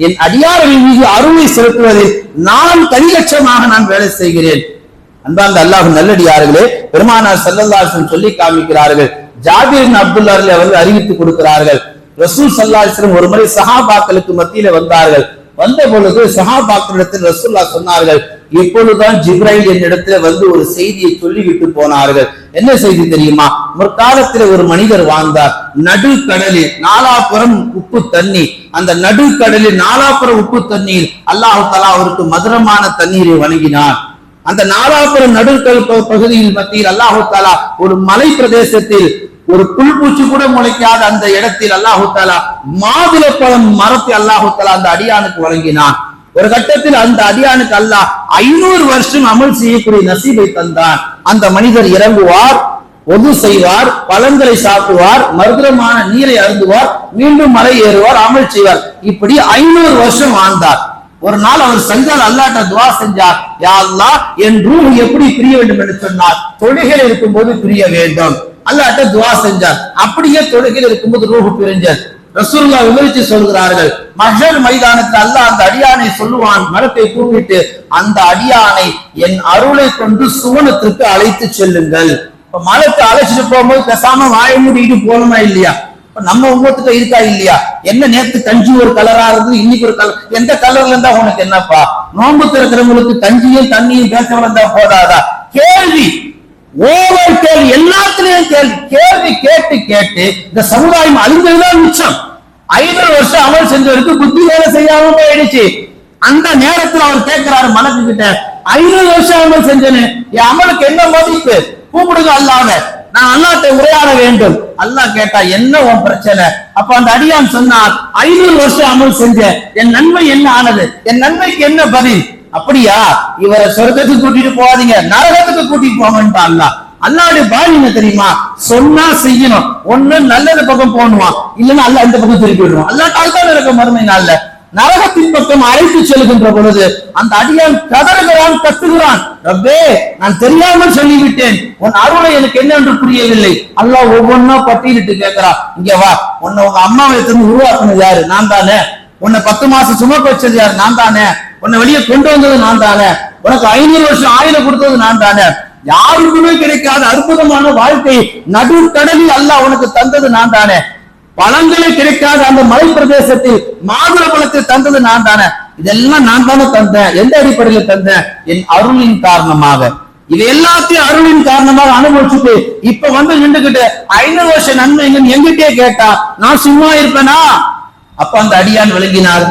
என் அடியார்களின் மீது அருளை செலுத்துவதில் நான் தனிலட்சமாக நான் வேலை செய்கிறேன். அன்பார்ந்த அல்லாஹ் நல்லடியார்களே, பெருமானார் ஸல்லல்லாஹு அலைஹி வஸல்லம் சொல்லி காமிக்கிறார்கள். ஜாபிர் இப்னு அப்துல்லாஹ் அவர்கள் அறிவித்து கொடுக்கிறார்கள், ரசூல் ஸல்லல்லாஹு அலைஹி வஸல்லம் ஒரு முறை சஹாபாக்களுக்கு மத்தியில வந்தார்கள். வந்த பொழுது சஹாபாக்களிடத்தில் ரசூலுல்லாஹ் சொன்னார்கள், இப்பொழுதுதான் ஜிப்ரைல் என்னிடத்துல வந்து ஒரு செய்தியை சொல்லிவிட்டு போனார்கள். என்ன செய்தி தெரியுமா? முற்காலத்தில் ஒரு மனிதர் வாழ்ந்தார். நடுக்கடலில் நாலாபுறம் உப்பு தண்ணி, அந்த நடுக்கடலில் நாலாபுறம் உப்பு தண்ணீர் அல்லாஹ் தஆலா அவருக்கு மதுரமான தண்ணீரை வழங்கினார். அந்த நாலாபுரம் நடுக்கடல் பகுதியில் மத்தியில் அல்லாஹ் தஆலா ஒரு மலை பிரதேசத்தில் ஒரு புல்பூச்சி கூட முளைக்காத அந்த இடத்தில் அல்லாஹ் தஆலா மாதுளப்பழம் மரத்தை அல்லாஹ் தஆலா அந்த அடியானுக்கு வழங்கினான். ஒரு கட்டத்தில் அந்த அடியானுக்கு அல்லாஹ் 500 வருஷம் அமல் செய்யக்கூடிய நசீபை தந்தான். அந்த மனிதர் இறங்குவார், ஒது செய்வார், பழங்களை சாப்பிடுவார், மதுரமான நீரை அருந்துவார், மீண்டும் மலை ஏறுவார், அமல் செய்வார். இப்படி 500 வருஷம் வாழ்ந்தார். ஒரு நாள் அவர் செஞ்சால் அல்லாஹ்ட்ட துஆ செஞ்சார், யா அல்லாஹ் என் ரூஹ் எப்படி பிரிய வேண்டும் என்று சொன்னார், தொழுகையில் இருக்கும்போது பிரிய வேண்டும். அல்லாஹ்ட்ட துஆ செஞ்சார். அப்படியே தொழுகையில் இருக்கும்போது ரூஹ் பிரிஞ்சது. ரசூலுல்லாஹ் விவரித்து சொல்கிறார்கள், மஹ்ஷர் மைதானத்தில் அல்லாஹ் அந்த அடியானை சொல்லுவான், மரத்தை கூப்பிட்டு, அந்த அடியானை என் அருளை கொண்டு சுவனத்திற்கு அழைத்து செல்லுங்கள். இப்ப மரத்தை அழைச்சிட்டு போகும்போது பேசாம வாயை மூடிட்டு போகணுமா இல்லையா? இப்ப நம்ம உம்மத்துக்கு இருக்கா இல்லையா? என்ன நேத்து கஞ்சி ஒரு கலரா இருந்து இன்னைக்கு ஒரு கலர், எந்த கலர்ல இருந்தா உனக்கு என்னப்பா? நோன்பு திறக்கிறவங்களுக்கு கஞ்சியும் தண்ணியும் பேச வந்தா போதாதா? கேள்வி, ஓவர் கேள்வி, எல்லாத்திலையும் கேள்வி. கேள்வி கேட்டு கேட்டு இந்த சமுதாயம் அழிந்ததுதான் மிச்சம். 500 வருஷம் அமல் செஞ்சவருக்கு புத்தி வேலை செய்யாம போயிடுச்சு. அந்த நேரத்தில் அவர் கேட்கிறாரு மலக்கு கிட்ட, 500 வருஷம் அமல் செஞ்சேன்னு என் அமலுக்கு என்ன மதிப்பு? கூப்பிடுங்க அல்லாஹ்வ, நான் அல்லாஹ்ட்ட உரையாட வேண்டும். அல்லாஹ் கேட்டா என்ன உன் பிரச்சனை? அப்ப அந்த அடியான் சொன்னார், 500 வருஷம் அமல் செஞ்சேன், என் நன்மை என்ன ஆனது? என் நன்மைக்கு என்ன பதில்? அப்படியா, இவரை சொர்க்கத்துக்கு கூட்டிட்டு போவாதீங்க, நரகத்துக்கு கூட்டிட்டு போங்கன்னு அல்லாஹ். அல்லாஹ்வுடைய பாணி என்ன தெரியுமா? சொன்னா செய்யணும். ஒண்ணு நல்லது பக்கம் போகணுவான், இல்லைன்னா அல்லாஹ் இந்த பக்கம் திருப்பி விடுவான். அல்லாஹ் தான் இருக்க மறுமை நாள்ல நரகத்தின் பக்கம் அழைத்து செல்கின்ற பொழுது அந்த அடியான் கதறுகிறான், கத்துகிறான், ரப்பே நான் தெரியாமல் சொல்லிவிட்டேன், உன் அருளை எனக்கு என்னென்று புரியவில்லை. அல்லாஹ் ஒவ்வொன்னா பட்டியலிட்டு கேட்கிறான், இங்க வா, உன்னை உங்க அம்மாவை எடுத்து உருவாக்குனது யாரு? நான் தானே. உன்னை 10 மாசம் சுமக்க வச்சது யாரு? நான் தானே. உன்னை வெளியே கொண்டு வந்தது நான் தானே. உனக்கு 500 வருஷம் ஆயுத கொடுத்தது நான் தானே. யாருக்குமே கிடைக்காத அற்புதமான வாழ்க்கை நடுக்கடலில் அல்லாஹ் உனக்கு தந்தது நான் தானே. பழங்களே கிடைக்காத அந்த மலை பிரதேசத்தில் மாதுளை பழத்தை தந்தது நான் தானே. இதெல்லாம் நான் தானே தந்தேன். எந்த அடிப்படையில் தந்தேன்? என் அருளின் காரணமாக. இது எல்லாத்தையும் அருளின் காரணமாக அனுபவிச்சுட்டு இப்ப வந்து நின்றுகிட்டு 500 வருஷம் நன்மை எங்கிட்டே கேட்டா நான் சும்மா இருப்பேனா? அப்ப அந்த அடியான் விளங்கினார்,